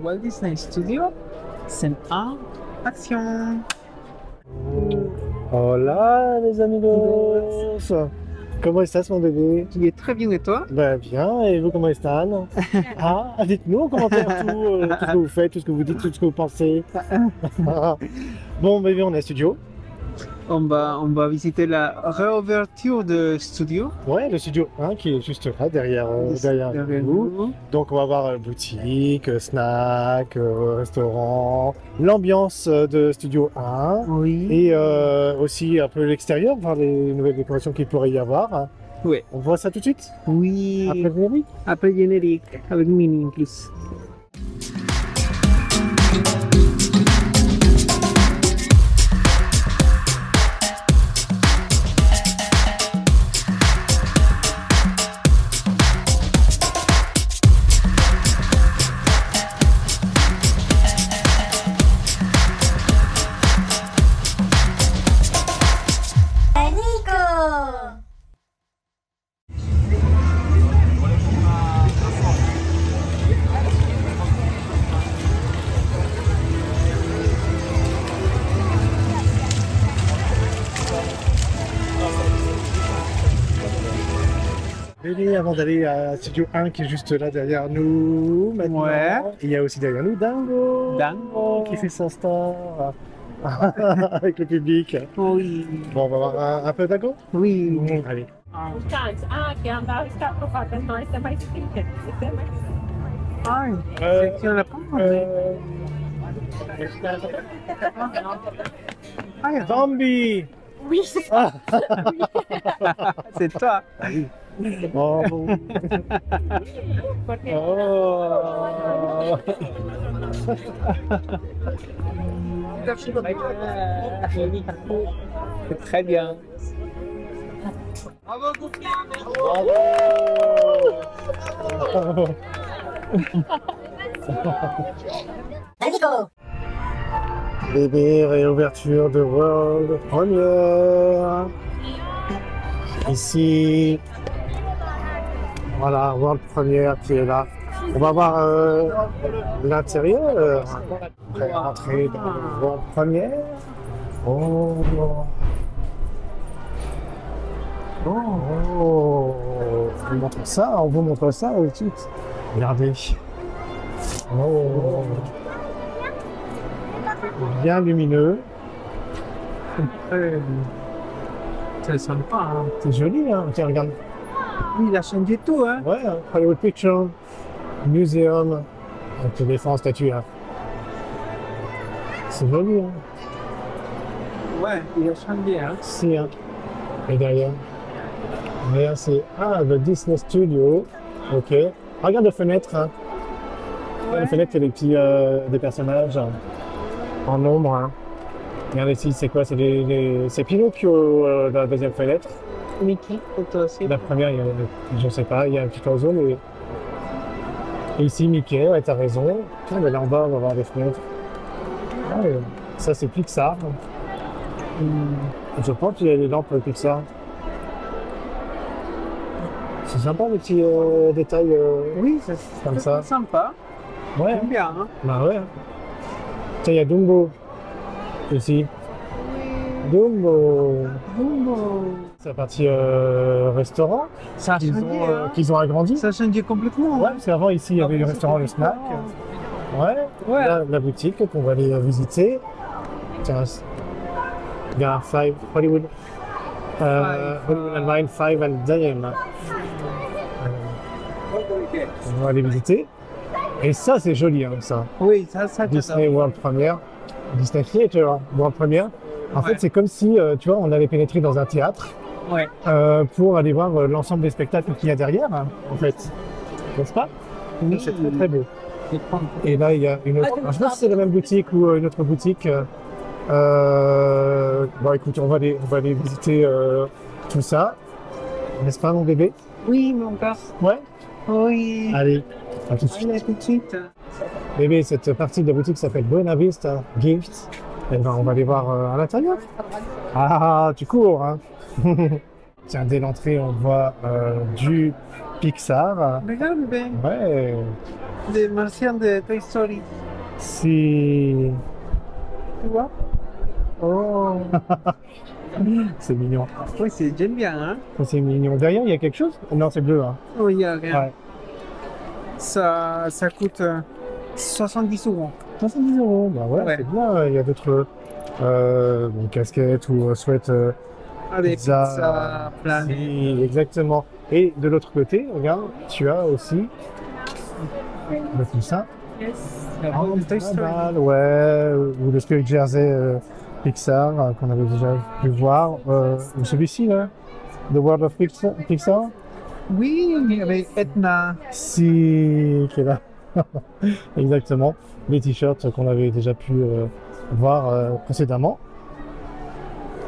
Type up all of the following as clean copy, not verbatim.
Walt Disney Studio. Scène 1, action. Hola les amigos. Comment estás mon bébé? Tu es très bien et toi? Ben bien, et vous comment están? Ah, dites-nous en commentaire tout ce que vous faites, tout ce que vous dites, tout ce que vous pensez. Bon bébé, on est à studio. On va visiter la réouverture de studio. Ouais, le studio 1 qui est juste là, derrière nous. Donc on va voir boutique, snack, restaurant, l'ambiance de studio 1. Oui. Et aussi un peu l'extérieur, voir les nouvelles décorations qu'il pourrait y avoir. Oui. On voit ça tout de suite? Oui. Après le générique? Après le générique, avec Minnie en plus. Et avant d'aller à Studio 1 qui est juste là derrière nous maintenant, Ouais. il y a aussi derrière nous Dango, Dango. qui fait son star avec le public. Oui. Bon, on va voir un peu Dango? Oui. Allez. C'est la Bambi! Oui, Ah. c'est toi. Oh. C'est très bien. Bravo. Bébé, réouverture de World Premiere. Ici, voilà, World Premiere qui est là. On va voir l'intérieur. Après rentrer dans le World Premiere. Oh. Oh. On vous montre ça tout de suite. Regardez. Oh. Bien lumineux. C'est sympa. Hein. C'est joli, hein. Tiens, regarde. Oui, il a changé tout. Hein. Ouais, Hollywood Picture Museum. Avec l'éléphant en statue, là. C'est joli, hein. Ouais, il a changé. Hein. Si, hein. Et derrière. Derrière, c'est le Disney Studio. Ok. Regarde les fenêtres, hein. Ouais. Les fenêtres, il y a des petits des personnages en ombre. Hein. Regarde ici, c'est quoi? C'est Pinocchio, la deuxième fenêtre. Mickey, toi aussi. La première, je sais pas, il y a un petit oiseau, mais... Et ici, Mickey, ouais, t'as raison. Tiens, mais là en bas, on va voir les fenêtres. Ouais, ça, c'est Pixar. Je pense qu'il y a des lampes Pixar. C'est sympa, les petits détails oui, c'est comme ça. Sympa. Ouais. J'aime bien. Hein. Bah ouais. Tiens, il y a Dumbo ici. Dumbo. C'est la partie restaurant. Ça a changé, qu'ils ont agrandi. Ça a changé complètement. Ouais, parce qu'avant ici il y avait le restaurant, le snack. Ouais. Là, la boutique qu'on va aller visiter. Tiens, il y a Hollywood. Hollywood and Vine, 5 and Dime. On va aller visiter. Et ça, c'est joli, hein, ça. Oui, ça. Disney World Premiere. Disney Theater World Premiere. En fait, c'est comme si, tu vois, on allait pénétrer dans un théâtre pour aller voir l'ensemble des spectacles qu'il y a derrière, hein, en fait. N'est-ce pas? Oui. C'est très, très beau. Et là, il y a une autre... je sais pas si c'est la même boutique ou une autre boutique. Bon, écoute, on va aller visiter tout ça. N'est-ce pas, mon bébé? Oui, mon père. Ouais? Oui. Allez, à tout de suite. Allez, tout de suite. Bébé, cette partie de la boutique s'appelle Buena Vista Gifts. Et ben, on va aller voir à l'intérieur. Ah, tu cours, hein? Tiens, dès l'entrée, on voit du Pixar. Regarde, bébé. Ouais. des martiens de Toy Story. Si. Tu vois? Oh, C'est mignon. oui, j'aime bien, hein? C'est mignon. Derrière, il y a quelque chose? Non, c'est bleu, hein. Oui, il n'y a rien. Ouais. Ça coûte 70 euros. 70 euros, bah ouais, Ouais. c'est bien. Il y a d'autres bon, casquettes ou sweats Ah, des pizza. pizzas plein. Si, exactement. Et de l'autre côté, regarde, tu as aussi tout ça. Oh, de Toy Story. Ouais, ou le Spirit Jersey Pixar qu'on avait déjà pu voir. Ou celui-ci, là, The World of Pixar. Oui, avec Edna. Si, qui est là. Exactement. Les t-shirts qu'on avait déjà pu voir précédemment.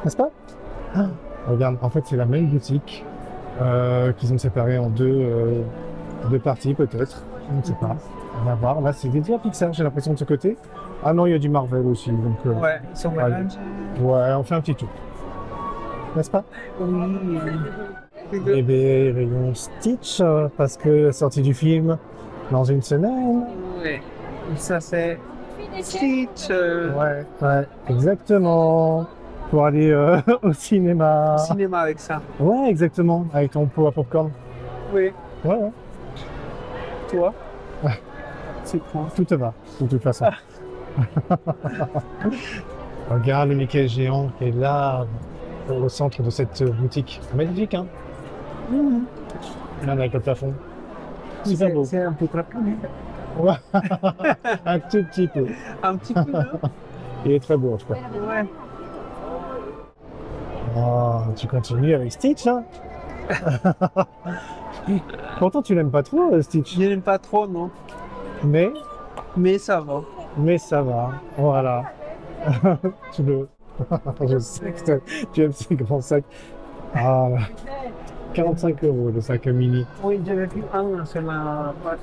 N'est-ce pas? Ah, regarde, en fait, c'est la même boutique qu'ils ont séparée en deux parties, peut-être. Je ne sais pas. On va voir. Là, c'est dédié à Pixar, j'ai l'impression de ce côté. Ah non, il y a du Marvel aussi. Donc, Ouais, ils sont allez. mélangés. Ouais, on fait un petit tour. N'est-ce pas? Oui. Et bien, rayon Stitch, parce que sortie du film dans une semaine. Oui. Ça, c'est Stitch. Ouais, ouais, exactement. Pour aller au cinéma. Cinéma avec ça. Ouais, exactement. Avec ton pot à popcorn. Oui. Ouais, ouais. Toi? Ouais. C'est quoi? Tout te va, de toute façon. Regarde le Mickey géant qui est là, au centre de cette boutique. Magnifique, hein? Là, avec le plafond. Super beau. C'est un peu crapulé. Ouais. Un tout petit peu. Un petit peu, non? Il est très beau, en tout cas. Ouais. Oh, tu continues avec Stitch, hein? Pourtant, tu l'aimes pas trop, Stitch. Je n'aime pas trop, non. Mais Ça va. ça va. Voilà. Tu le... Je sais que tu aimes ces grands sacs. Ah, 45 € le sac mini. Oui, j'avais vu un sur la page.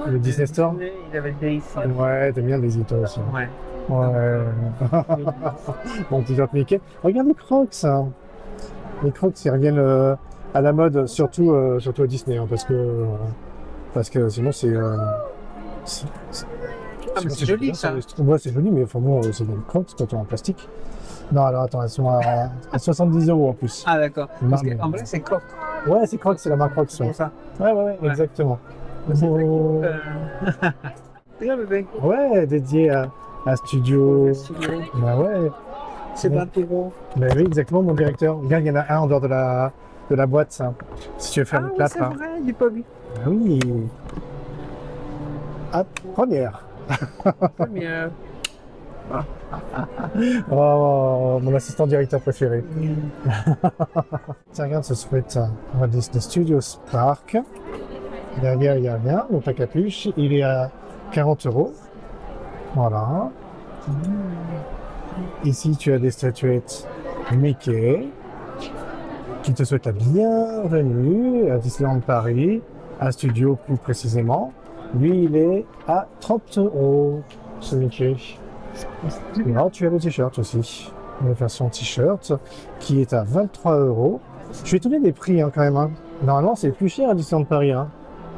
Le Disney Store? Il avait été ici. Ouais, t'aimes bien les Ito aussi. Ouais. Ouais. Mon petit George Mickey. Regarde les Crocs. Hein. Les Crocs, ils reviennent à la mode, surtout à Disney, hein, parce que sinon c'est. Ah, mais c'est joli, ça. Ouais, c'est joli, mais enfin bon, c'est des Crocs quand en plastique. Non, alors attends, elles sont à 70 € en plus. Ah, d'accord. Parce Non, qu'en vrai, c'est Croc. Ouais, c'est Crocs, c'est la marque Crocs. C'est pour ça. Ouais, exactement. C'est vrai Oh. que, regarde, bébé. Ouais, dédié à Studio. Bah ouais. C'est 20 €. Bah oui, exactement, mon directeur. Regarde, il y en a un en dehors de la boîte, ça. Si tu veux faire Ah, le oui, plat. c'est vrai, j'ai pas vu. Ah oui. Ah, première. Première. Oh, mon assistant directeur préféré. Tiens, regarde ce sweat. On va Disney Studios Park. Derrière, il n'y a rien. Donc la capuche, il est à 40 €. Voilà. Ici, tu as des statuettes Mickey qui te souhaitent la bienvenue à Disneyland Paris, à Studio plus précisément. Lui, il est à 30 €, ce Mickey. Là, tu as le t-shirt aussi, la version t-shirt qui est à 23 €. Je suis étonné des prix hein, quand même. Hein. Normalement, c'est plus cher à Disneyland Paris. Hein.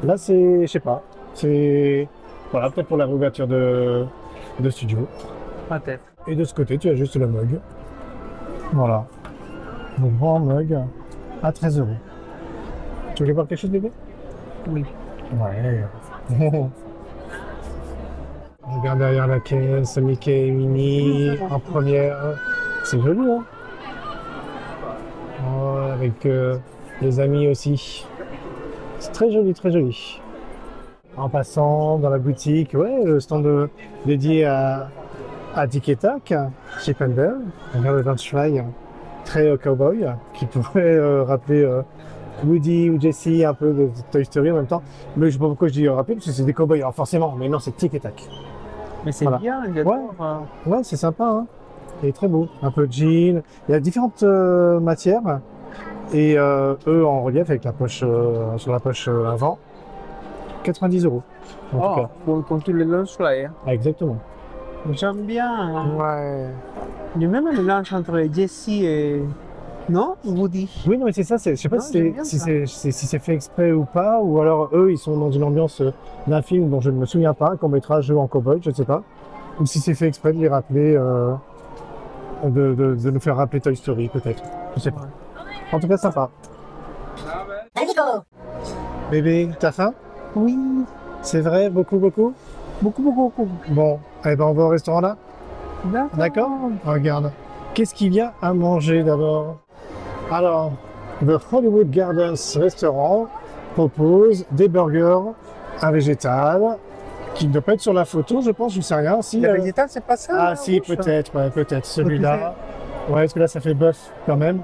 Là, c'est, je sais pas, c'est voilà, peut-être pour la réouverture de studio. Peut-être. Et de ce côté, tu as juste le mug. Voilà. Le grand mug à 13 €. Tu voulais voir quelque chose, bébé? Oui. Ouais. Regarde derrière la caisse, Mickey et Minnie en première. C'est joli, hein? Oh, avec les amis aussi. C'est très joli, très joli. En passant dans la boutique, ouais, le stand dédié à Tic et Tac, Chip and Dale. Regarde le vin de cheval, très cowboy, qui pourrait rappeler Woody ou Jessie, un peu de Toy Story en même temps. Mais je sais pas pourquoi je dis rappeler, parce que c'est des cowboys, alors forcément, mais non, c'est Tic et Tac. Mais c'est Voilà. bien, j'adore. Ouais, c'est sympa, hein. Il est très beau. Un peu de jean. Il y a différentes matières. Et eux en relief avec la poche sur la poche avant. 90 € en tout cas. Pour tous les lunch flyers. Ah, exactement. J'aime bien. Hein. Ouais. Il y a même un mélange entre Jessie Non, Woody. Oui, non, mais c'est ça. Je sais pas Non, si j'aime bien si ça. c'est fait exprès ou pas, ou alors eux, ils sont dans une ambiance d'un film dont je ne me souviens pas, qu'on mettra jeu en cowboy, je ne sais pas. Ou si c'est fait exprès de les rappeler, de nous faire rappeler Toy Story, peut-être. Je sais pas. En tout cas, sympa. Bébé, t'as faim? Oui, C'est vrai, beaucoup, beaucoup? beaucoup, beaucoup, beaucoup. Bon, eh ben on va au restaurant là? D'accord? Regarde. Qu'est-ce qu'il y a à manger d'abord? Alors, The Hollywood Gardens Restaurant propose des burgers, un végétal, qui ne doit pas être sur la photo, je pense, je sais rien. Si, Le végétal, c'est pas ça? ah là, si, rouge, peut-être, ouais, peut-être. Celui-là. Ouais, parce que là, ça fait bœuf quand même.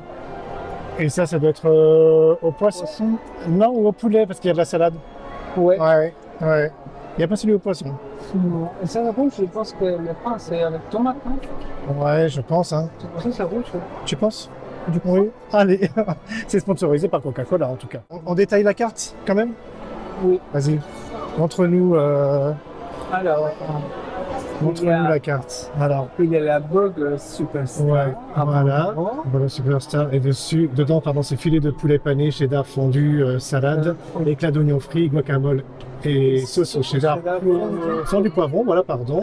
Et ça doit être au poisson. Non, ou au poulet, parce qu'il y a de la salade. Ouais. Ouais, ouais. Il n'y a pas celui au poisson. Non. Et ça, le rouge, je pense que le pain, c'est avec tomate, non? Ouais, je pense, hein. C'est pour ça que c'est rouge. Ouais. Tu penses? Du coup, oui. Allez, c'est sponsorisé par Coca-Cola en tout cas. On détaille la carte quand même? Oui. Vas-y. Montre-nous Alors, montre-nous la carte. Alors, il y a la burger superstar. ouais, voilà. Bon. Voilà, Superstar. Et dessus, dedans, pardon, c'est filet de poulet pané, cheddar fondu, salade, éclat d'oignon frit, guacamole et sauce au cheddar sans du poivron, voilà, pardon.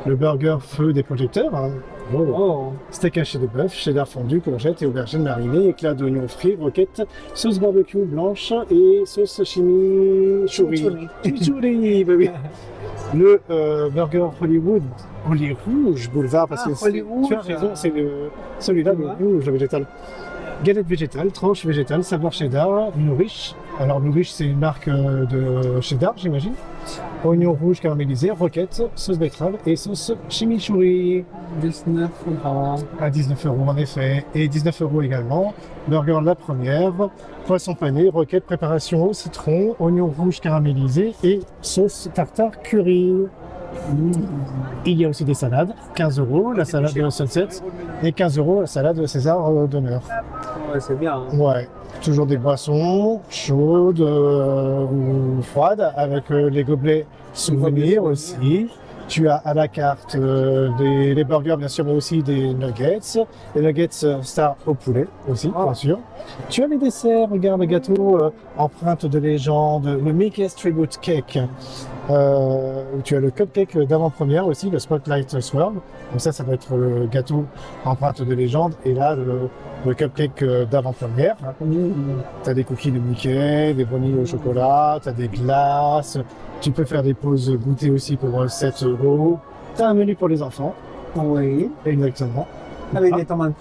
Le burger feu des projecteurs. Hein. Oh. Oh. Steak haché de bœuf, cheddar fondu, courgettes et aubergines marinées, éclat d'oignon frit, roquette, sauce barbecue blanche et sauce chimichurri. Chimichurri, bah oui. Le burger Hollywood, Rouge Boulevard, parce que Hollywood, tu as raison, c'est celui-là, le rouge, le végétal. Galette végétale, tranche végétale, savoir cheddar, Nourish. Alors Nourish, c'est une marque de cheddar, j'imagine. Oignon rouge caramélisé, roquette, sauce betterave et sauce chimichurri. 19 €. À 19 € en effet. Et 19 € également. Burger la première, poisson pané, roquette, préparation au citron, oignon rouge caramélisé et sauce tartare curry. Il y a aussi des salades, 15 € la salade de Sunset et 15 € la salade de César d'honneur. Ouais, c'est bien. Hein. Ouais, toujours des boissons chaudes ou froides avec les gobelets souvenirs aussi. Tu as à la carte les burgers bien sûr, mais aussi des nuggets. Les nuggets star au poulet aussi, bien sûr. Tu as les desserts, regarde le gâteau empreinte de légende, le Mickey's Tribute Cake. Où tu as le cupcake d'avant-première aussi, le Spotlight Swirl. Donc ça va être le gâteau empreinte de légende. Et là, le cupcake d'avant-première. Tu as des cookies de Mickey, des brownies au chocolat, tu as des glaces. Tu peux faire des pauses goûter aussi pour 7 €. Tu as un menu pour les enfants. Oui. Exactement. Avec des tomates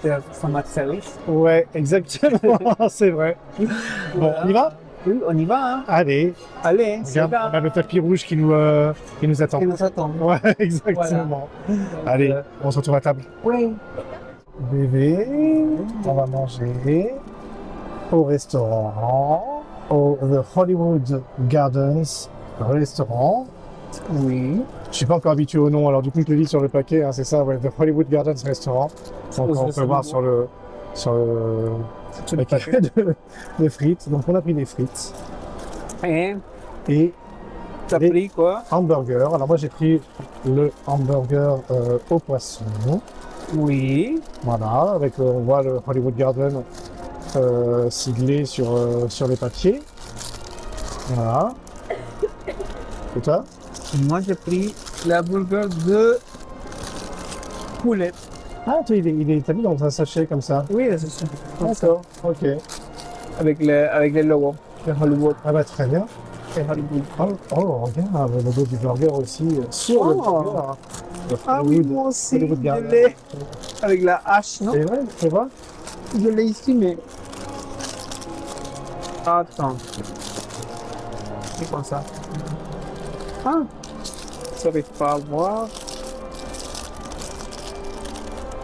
service. Ouais, exactement. C'est vrai. Bon, on y va? Oui, on y va. Hein. Allez. Allez, c'est Regarde, là. on a le tapis rouge qui nous attend. Qui nous attend. Ouais, exactement. Voilà. Allez, on se retrouve à table. Oui. Bébé, on va manger au restaurant, au The Hollywood Gardens restaurant. Oui. Je suis pas encore habitué au nom, alors du coup je le lis sur le paquet, hein, c'est ça, ouais, The Hollywood Gardens restaurant. Donc on peut voir sur le paquet de frites. Donc on a pris des frites et t'as des pris quoi? hamburgers. Alors moi j'ai pris le hamburger au poisson. Oui. Voilà, avec on voit le Hollywood Garden siglé sur les papiers. Voilà. Et toi? Moi j'ai pris la burger de poulet. Ah, toi, il est établi dans un sachet comme ça. Oui, c'est ça. D'accord, ok. Avec les logos de Hollywood. Ah bah très bien. Et Hollywood. Oh, regarde le logo du burger aussi sur le burger. Le Ah oui, Hollywood- moi aussi, Hollywood je Garden. l'ai. Avec la hache, non? C'est vrai, tu vois? Je l'ai ici, mais... Attends. C'est quoi ça? Ah! Ça ne pas à voir.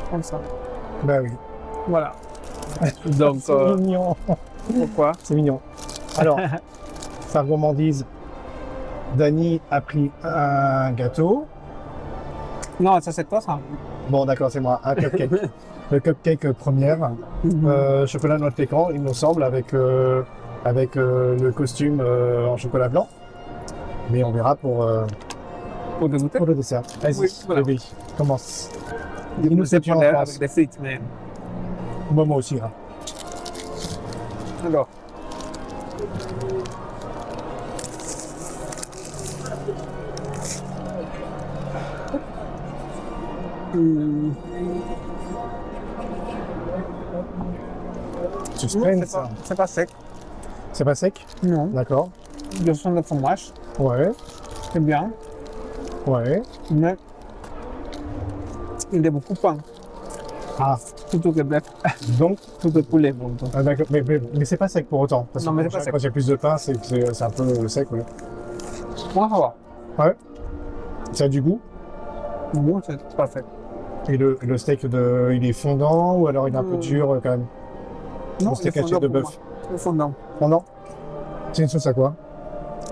Comme ça. Bah oui. Voilà. Donc, C'est mignon. pourquoi? C'est mignon. Alors, sa gourmandise, Dany a pris un gâteau. Non, ça c'est quoi ça? Bon, d'accord, c'est moi, un cupcake. Le cupcake première, chocolat noix de pécan, il me semble, avec le costume en chocolat blanc. Mais on verra pour Pour le dessert. Vas-y, Oui, voilà. bébé, commence. Dis-nous Dis-nous ce que tu en penses. avec des frites, mais... Moi aussi. Hein. Alors. Suspense. C'est pas sec. C'est pas sec? Non. D'accord. Je sens le fromage. Ouais. C'est bien. Ouais. Mais il est beaucoup pain. Ah. Plutôt que bœuf. Donc, Tout que poulet. Bon, donc. ah, d'accord. Mais c'est pas sec pour autant. Parce Non, que mais c'est pas sec. quand j'ai plus de pain, c'est un peu sec. Ouais. Moi, ça va. Ouais. Ça a du goût. Bon, c'est parfait. Et le steak, il est fondant ou alors il est un peu dur quand même? Non, Le steak c'est haché fondant de pour bœuf. moi. C'est fondant. Fondant? C'est une sauce à quoi?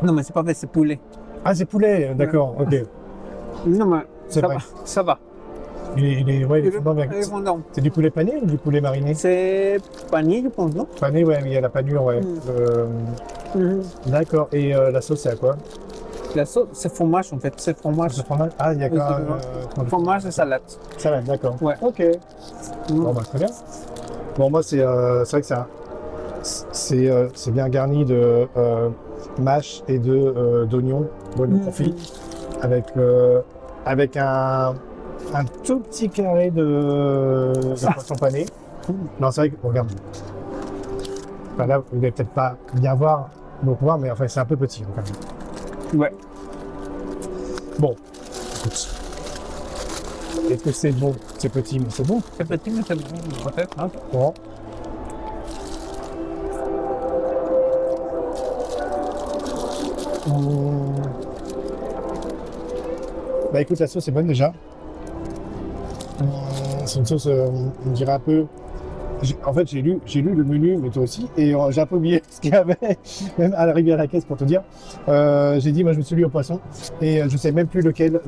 Non, mais c'est pas vrai, c'est poulet. Ah, c'est poulet, d'accord, ok. Non, mais C'est ça vrai. va. Ça va. Il est fondant bien. Il est fondant. C'est du poulet pané ou du poulet mariné? C'est panier, je pense, non? Pané, ouais, il y a la panure, ouais. D'accord. Et la sauce, c'est à quoi? La sauce, c'est fromage en fait. C'est fromage. C'est fromage? Ah, il y a Oui, quand même. Fromage et salade. Salade, d'accord. Ouais. Ok. Bon, bah, très bien. Bon, moi, c'est vrai que c'est bien garni de mâche et d'oignons confits, avec un tout petit carré de poisson pané. Non, c'est vrai que, regarde. Enfin, là, vous n'allez peut-être pas bien voir, mais enfin, c'est un peu petit, quand même. Ouais. Bon, écoute. Est-ce que c'est bon? C'est petit, mais c'est bon. C'est petit, mais c'est bon, peut-être. Hein? Bon. Bah écoute, la sauce est bonne déjà. C'est une sauce, on dirait un peu. En fait, j'ai lu le menu, mais toi aussi, et j'ai un peu oublié ce qu'il y avait, même à l'arrivée à la caisse pour te dire. J'ai dit, moi je me suis mis au poisson, et je sais même plus lequel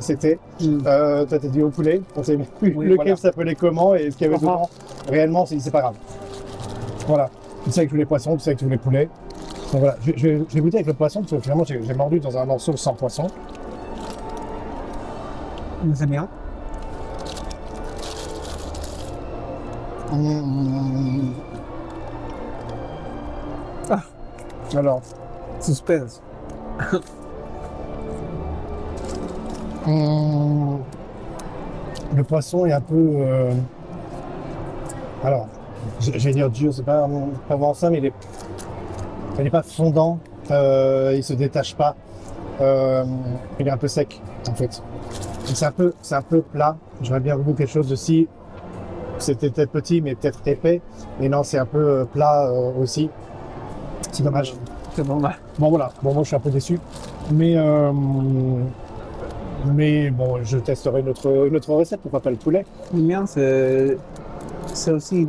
c'était. Toi, t'as dit au poulet, on sait même plus lequel s'appelait comment et ce qu'il y avait dedans. Réellement, c'est pas grave. Voilà. Tu sais que tu voulais poisson, tu sais que tu voulais poulet. Donc voilà, je vais goûter avec le poisson, parce que finalement, j'ai mordu dans un morceau sans poisson. C'est bien. Ah, Alors, suspense. le poisson est un peu. Alors, j'allais dire dur, c'est pas vraiment ça, mais il est pas fondant, il se détache pas, il est un peu sec en fait. C'est un peu plat. J'aurais bien voulu quelque chose de si. C'était peut-être petit, mais peut-être épais. Mais non, c'est un peu plat aussi. C'est dommage. C'est bon, là. Bon, voilà. Bon, moi, je suis un peu déçu. Mais bon, je testerai une autre recette. Pourquoi pas le poulet? Le mien, c'est aussi.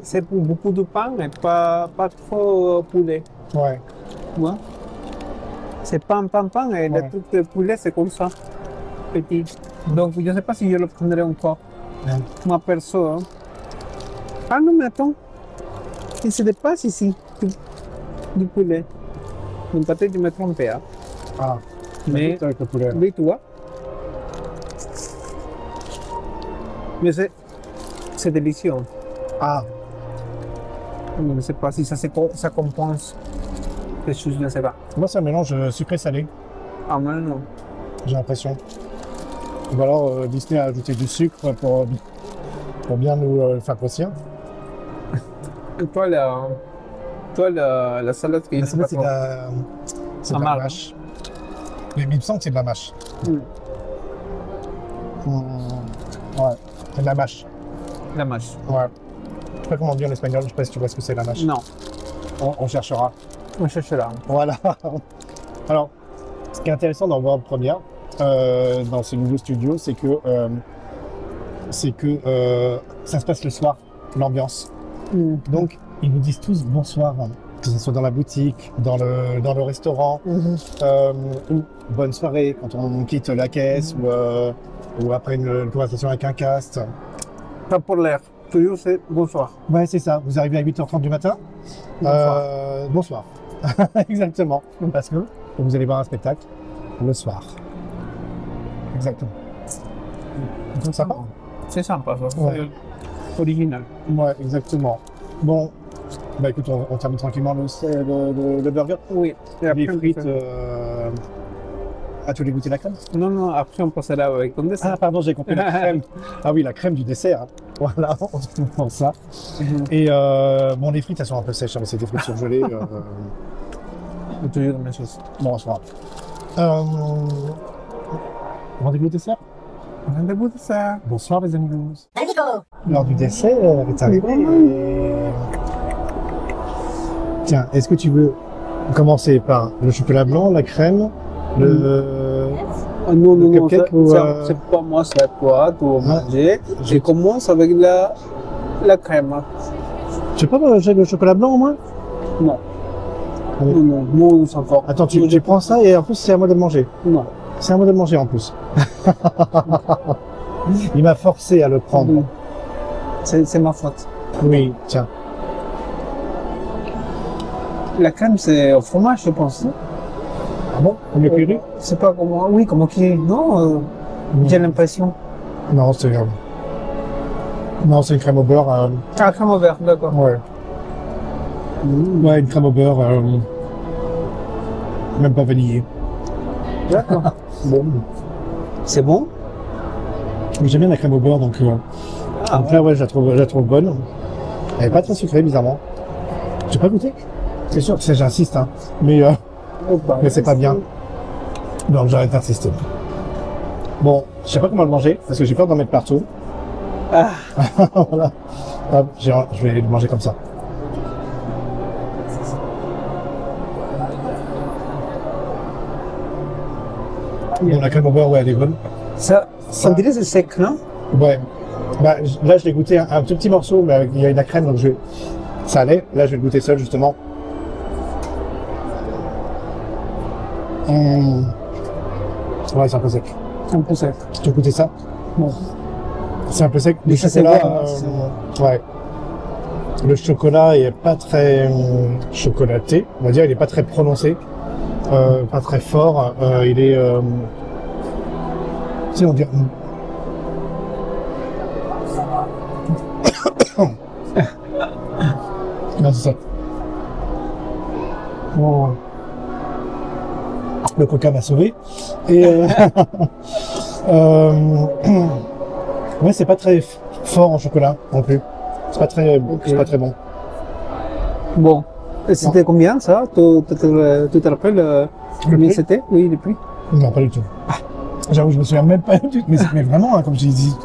C'est pour beaucoup de pain, mais pas trop poulet. Ouais. Tu vois? C'est pain, et le truc de poulet, c'est comme ça. Petit. Donc, je ne sais pas si je le prendrai encore. Moi perso. Hein. Ah non, mais attends. Il se dépasse ici. Du poulet. Donc peut-être je me trompais. Hein. Ah, mais avec le poulet. Oui, tu vois. Mais c'est délicieux. Ah. Je ne sais pas si ça compense quelque chose, je ne sais pas. Moi, c'est un mélange sucré-salé. Ah, moi, non. J'ai l'impression. Ou alors, Disney a ajouté du sucre pour bien nous faire grossir. Et toi, la salade qui La salade, c'est de la mâche. Mais il me semble que c'est de la mâche. Ouais, c'est de la mâche. La mâche. Ouais. Je sais pas comment dire en espagnol, je sais pas si tu vois ce que c'est la mâche. Non. On cherchera. On cherchera. Voilà. Alors, ce qui est intéressant dans World Premiere, dans ce nouveau studio, c'est que ça se passe le soir, l'ambiance. Donc, ils nous disent tous bonsoir, hein, que ce soit dans la boutique, dans le restaurant, ou bonne soirée quand on quitte la caisse ou après une conversation avec un cast. Pas pour l'air. Toujours c'est bonsoir. Ouais, c'est ça. Vous arrivez à 8h30 du matin. Bonsoir. Bonsoir. Exactement. Parce que vous allez voir un spectacle le soir. Exactement. C'est sympa. C'est sympa, ça. Ouais. C'est original. Ouais, exactement. Bon, Bah écoute, on termine tranquillement le burger. Oui. Et Les après, frites. Ah, tu voulais goûter la crème? Non, non, après on passera avec ton dessert. Ah, pardon, j'ai compris la crème. Ah oui, la crème du dessert. Voilà, on prend ça. Et bon, les frites, elles sont un peu sèches, hein, mais c'est des frites surgelées. Toujours la même chose. Bon, c'est pas grave. Rendez-vous au dessert? Rendez-vous dessert. Bonsoir les amigos. L'heure du dessert est arrivée. Tiens, est-ce que tu veux commencer par le chocolat blanc, la crème, Non, non, non, cupcake ou, c'est pas moi, c'est à toi, tu vas manger. Je commence avec la crème. Tu veux pas manger le chocolat blanc au moins? Non. Allez. Non, non, non, c'est fort. Attends, tu prends ça et en plus c'est à moi de le manger. Non. C'est à moi de le manger en plus. Il m'a forcé à le prendre. C'est ma faute. Oui, tiens. La crème, c'est au fromage, je pense. Ah bon? Comme le curry? C'est pas comment. Oui, comment qui. Non, j'ai l'impression. Non, c'est non, c'est une crème au beurre. Ah, crème au vert, d'accord. Ouais. Ouais, une crème au beurre. Même pas vanillée. D'accord. Bon. C'est bon? J'aime bien la crème au beurre, donc là, ouais, je la trouve bonne. Elle est pas très sucrée, bizarrement. Tu peux pas goûter? C'est sûr, j'insiste, hein. Mais c'est pas bien. Donc j'arrête d'insister. Bon, je sais pas comment le manger, parce que j'ai peur d'en mettre partout. Ah. Voilà. Hop, je vais le manger comme ça. Bon, la crème au beurre, ouais, elle est bonne. Ça on dirait que c'est sec, non? Ouais. Bah, là, je l'ai goûté un tout petit morceau, mais il y a de la crème, donc ça allait. Là, je vais le goûter seul, justement. Ouais, c'est un peu sec. Un peu sec. Tu veux goûter ça? Bon. C'est un peu sec. Le Mais ça, c'est chocolat, bon, ouais. Le chocolat est pas très chocolaté, on va dire, il est pas très prononcé, pas très fort. Il est, tu sais, on dirait. Non, c'est ça. Bon. Le coca m'a sauvé. Et ouais, c'est pas très fort en chocolat non plus. C'est pas très, c'est pas très bon. Bon. Et c'était combien ça? Tu te rappelles combien c'était? Oui, les prix? Non, pas du tout. J'avoue, je me souviens même pas du tout. Mais vraiment, hein, comme je l'ai dit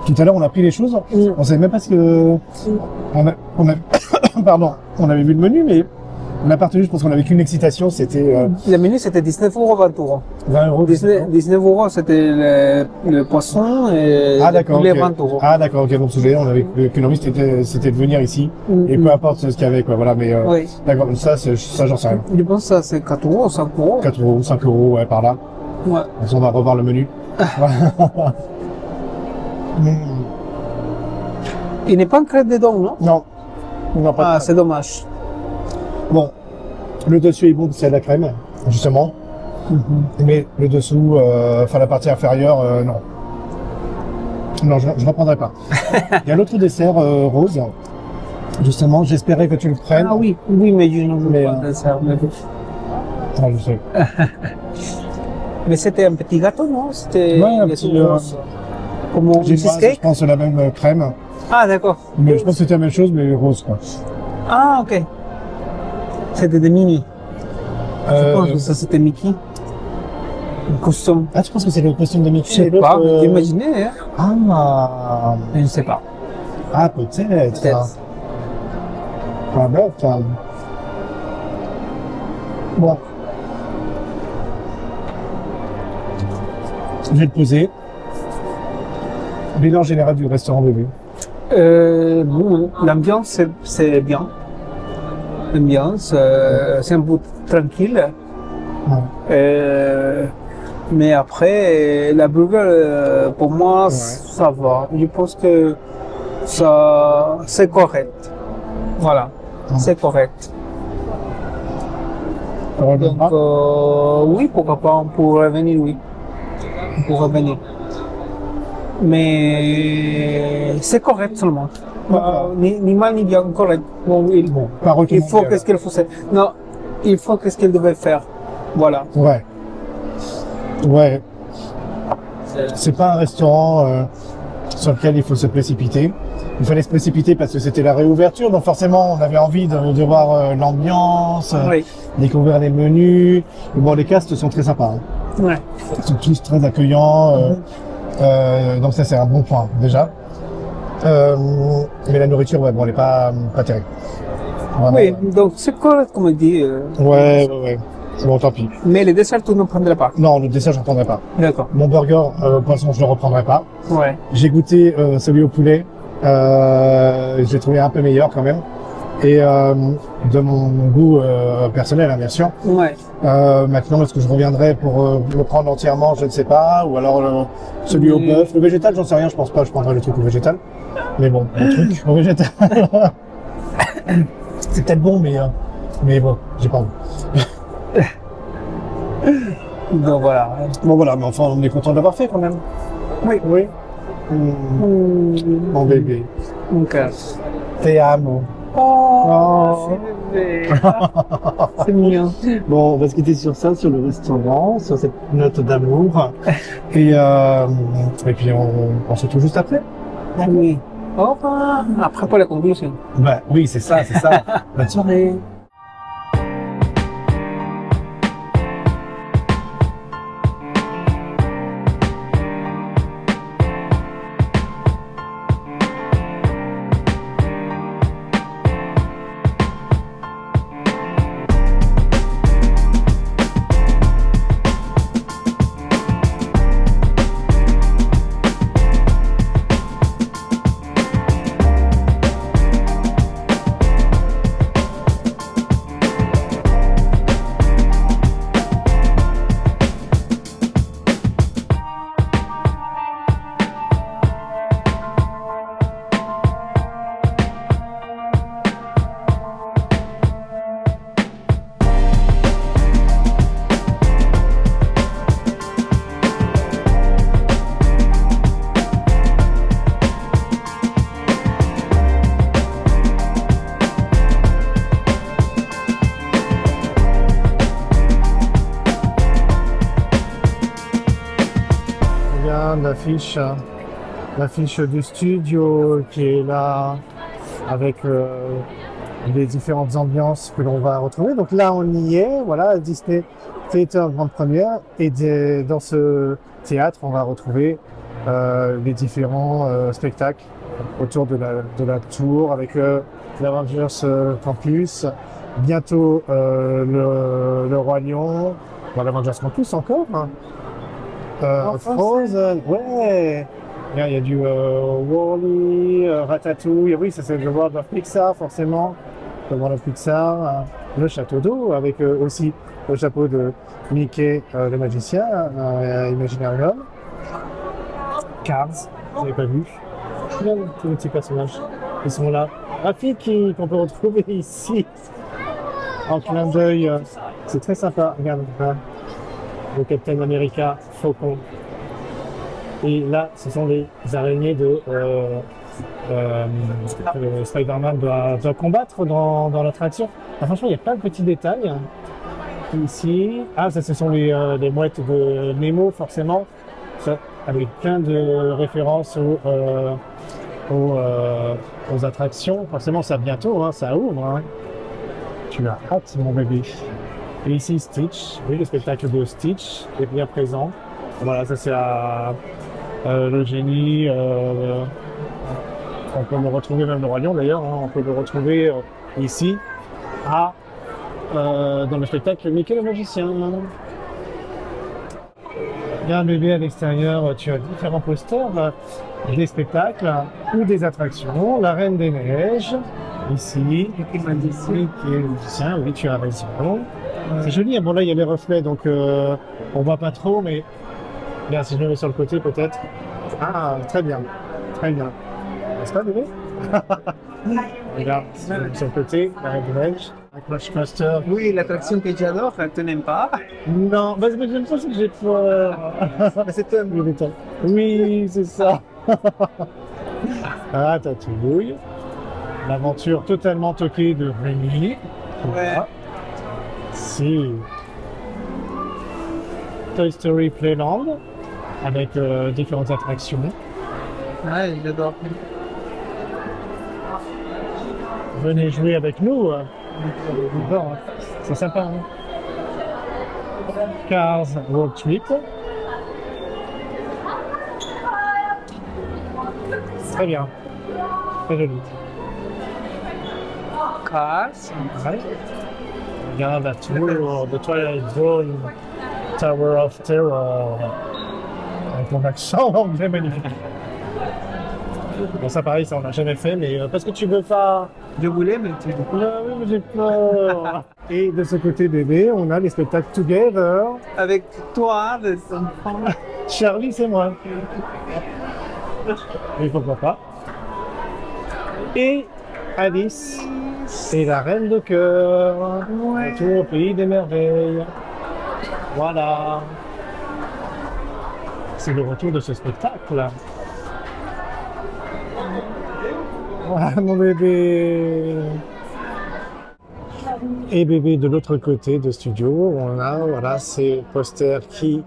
tout à l'heure, on a pris les choses. On savait même pas ce que. Pardon, on avait vu le menu, mais on a partagé, je pense qu'on avait qu'une excitation, c'était. Le menu c'était 19 € 20 €. 20 €. 19 € c'était le poisson et les 20 €. Ah d'accord, ok, donc vous savez, on avait qu'une envie, c'était de venir ici, et peu importe ce qu'il y avait, quoi, voilà, mais oui. d'accord, ça j'en sais rien. Je pense que ça c'est 4 €, 5 €. 4 €, 5 €, ouais, par là. Ouais. Donc, on va revoir le menu. Il n'est pas en crête dedans, non? Non. Non, pas c'est dommage. Bon, le dessus est bon, c'est la crème, justement. Mais le dessous, enfin la partie inférieure, non. Non, je ne reprendrai pas. Il y a l'autre dessert rose. Justement, j'espérais que tu le prennes. Ah oui, oui, mais je ne veux pas le dessert. Ah, je sais. Mais c'était un petit gâteau, non? C'était ouais, un petit comme un cheesecake? Je pense la même crème. Ah, d'accord. Mais je pense que c'était la même chose, mais rose, quoi. Ah, ok. C'était des mini. Je pense que ça c'était Mickey. Le costume. Ah, tu penses que c'est le costume de Mickey? Je sais pas, imaginez. Hein? Ah, je ne sais pas. Ah, peut-être. Ah, bon, bon. Je vais le poser. Bilan général du restaurant bébé. Bon, l'ambiance c'est bien. L'ambiance, c'est un peu tranquille. Ouais. Mais après, la burger, pour moi, ça va. Je pense que ça, c'est correct. Voilà, c'est correct. Donc, oui, pourquoi pas, on pourrait revenir, oui. On pourrait revenir. Mais c'est correct seulement. Ni mal ni bien, correct. Bon, il faut qu'est-ce qu'il faut faire. Non, il faut qu'est-ce qu'il devait faire. Voilà. Ouais. Ouais. C'est pas un restaurant sur lequel il faut se précipiter. Il fallait se précipiter parce que c'était la réouverture, donc forcément on avait envie de voir l'ambiance, Oui. découvrir les menus. Bon, les castes sont très sympas. Hein. Ouais. Ils sont tous très accueillants, donc ça c'est un bon point déjà. Mais la nourriture, ouais, bon, elle est pas terrible. Vraiment, Oui, donc c'est correct comme on dit. Ouais. Bon, tant pis. Mais les desserts, tu ne prendrais pas. Non, le dessert, je ne reprendrai pas. D'accord. Mon burger, poisson, je ne le reprendrai pas. Ouais. J'ai goûté celui au poulet. J'ai trouvé un peu meilleur quand même. Et de mon goût personnel, hein, bien sûr. Ouais. Maintenant, est-ce que je reviendrai pour le prendre entièrement? Je ne sais pas. Ou alors celui au bœuf. Le végétal, j'en sais rien. Je pense pas. Je prendrai le truc au végétal. Mais bon, le truc au végétal. C'est peut-être bon, mais bon, j'ai pas envie. Donc voilà. Bon voilà, mais enfin, on est content de l'avoir fait quand même. Oui. Mon bébé. Mon cœur. Te amo. Oh. C'est bébé. C'est mignon. Bon, on va se quitter sur ça, sur le restaurant, sur cette note d'amour. Et puis on se retrouve juste après. Oui. Au revoir. Après pour la conclusion. Bah oui, c'est ça. Bonne soirée. L'affiche du studio qui est là avec les différentes ambiances que l'on va retrouver. Donc là, on y est, voilà, Disney Theater Grande Première. Et dans ce théâtre, on va retrouver les différents spectacles autour de la tour avec l'Avengers Campus. Bientôt le Roi Lion, l'Avengers Campus encore. Hein. Frozen, ouais. Il y a du Wall-E, Ratatouille, oui, ça c'est le World of Pixar forcément, le World of Pixar, le château d'eau avec aussi le chapeau de Mickey le magicien, Imaginarium, Cars, vous n'avez pas vu, regarde tous les petits personnages, ils sont là, Rafiki qu'on peut retrouver ici, en clin d'œil, c'est très sympa, regarde là. Le Captain America Faucon. Et là, ce sont les araignées de Spider-Man doit combattre dans l'attraction. Ah, franchement, il y a plein de petits détails. Ici, ça, ce sont les mouettes de Nemo, forcément. Ça, avec plein de références aux attractions. Forcément, ça bientôt, hein, ça ouvre. Hein. Tu as hâte, mon bébé. Et ici, Stitch, oui, le spectacle de Stitch est bien présent. Voilà, ça c'est le génie. On peut le retrouver, même le Roi Lion d'ailleurs, hein, on peut le retrouver ici, dans le spectacle Mickey le magicien. Bien bébé à l'extérieur, tu as différents posters des spectacles ou des attractions. La Reine des Neiges, ici, Mickey le magicien, oui, tu as raison. C'est joli, bon là il y a les reflets donc on voit pas trop, mais bien si je me mets sur le côté peut-être. Ah, très bien, n'est-ce pas bébé? Regarde, sur le côté, la Reine des Neiges, un Crushmaster. Oui, l'attraction que j'adore, tu n'aimes pas? Non, bah, j'aime pas, c'est que j'ai peur. C'est un... Oui, c'est ça. Ratatouille. L'aventure totalement toquée de Rémi. Voilà. Si. Toy Story Playland avec différentes attractions. Ouais, j'adore. Venez jouer avec nous. Bon, c'est sympa. Hein? Cars Road Trip. Très bien. Très joli. Cars. Ouais. Regarde la tour de Twilight Zone, Tower of Terror. Avec mon accent anglais magnifique. Bon, ça pareil, ça on l'a jamais fait, mais parce que tu veux pas. Je voulais, mais tu Oui, mais j'ai peur. Et de ce côté bébé, on a les spectacles Together. avec toi, les enfants. Charlie, c'est moi. Mais pourquoi pas. Et Alice et la Reine de Cœur. Retour au pays des merveilles. Voilà. C'est le retour de ce spectacle. Voilà mon bébé. Et bébé, de l'autre côté de studio, on a voilà, ces posters qui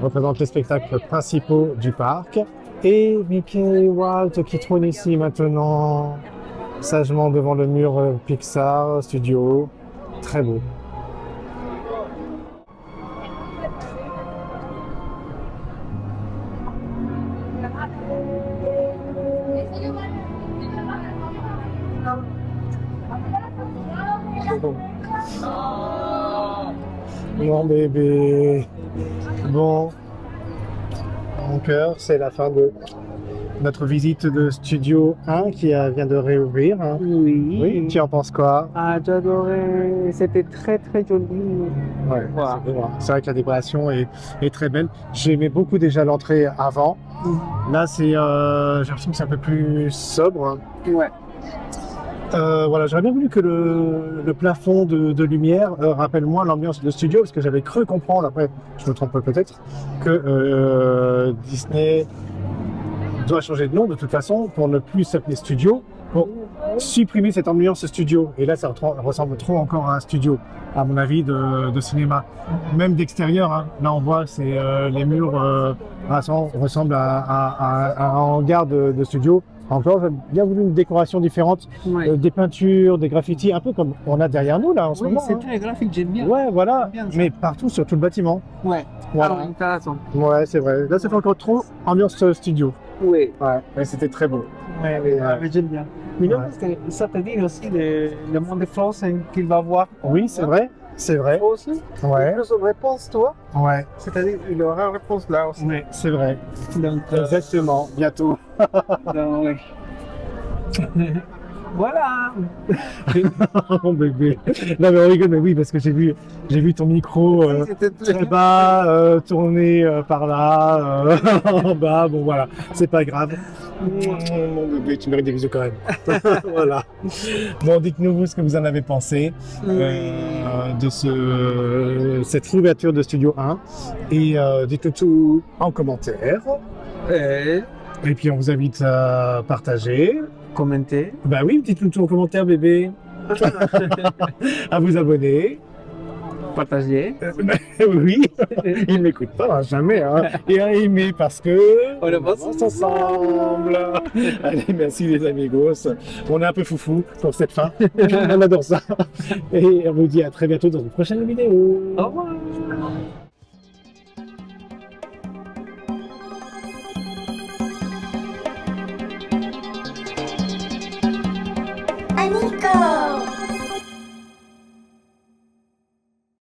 représentent les spectacles principaux du parc. Et Mickey et Walt qui trônent ici maintenant, sagement devant le mur Pixar Studio. Très beau. Mon bébé. Bon. Mon cœur, c'est la fin de notre visite de Studio 1 qui vient de réouvrir. Hein. Oui, tu en penses quoi? Ah, j'adorais. C'était très très joli. Ouais, c'est vrai que la décoration est très belle. J'aimais beaucoup déjà l'entrée avant. Là, c'est, j'ai l'impression que c'est un peu plus sobre. Ouais. Voilà, j'aurais bien voulu que le plafond de lumière rappelle moins l'ambiance de studio, parce que j'avais cru comprendre, après je me trompe peut-être, que Disney doit changer de nom de toute façon pour ne plus s'appeler studio, pour supprimer cette ambiance studio. Et là, ça ressemble trop encore à un studio, à mon avis, de cinéma. Même d'extérieur, hein. Là on voit, c'est les murs ressemblent à un hangar de studio. Encore, j'ai bien voulu une décoration différente, des peintures, des graffitis, un peu comme on a derrière nous là en ce moment. C'est très graphique, j'aime bien. Ouais, voilà, bien, mais partout sur tout le bâtiment. Ouais, voilà. Intéressant. Ouais, c'est vrai. Là, ça fait encore trop ambiance studio. Oui. Ouais, mais c'était très beau. Ouais, mais j'aime bien. Mais non, parce que ça te dit aussi le monde de France qu'il va voir. Oui, c'est vrai. C'est vrai. Toi aussi. Ouais. Plus de réponse, toi. Ouais. C'est-à-dire, il aura une réponse là aussi. Oui, c'est vrai. Donc, exactement, bientôt. Donc, oui. Voilà. Mon bébé. Non mais on rigole, mais oui, parce que j'ai vu ton micro très bas, tourné par là, en bas, bon voilà, c'est pas grave. Mon bébé, tu mérites des bisous quand même. Voilà. Bon, dites-nous vous ce que vous en avez pensé de cette réouverture de Studio 1 et dites-le tout en commentaire. Et puis on vous invite à partager. Commenter. Bah oui, dites-le tout en commentaire, bébé. À vous abonner. Partager. Oui, il m'écoute pas, hein, jamais. Hein. Et à aimer parce que on avance ensemble. Allez, merci les amigos. On est un peu foufou pour cette fin. On adore ça. Et on vous dit à très bientôt dans une prochaine vidéo. Au revoir. Nico!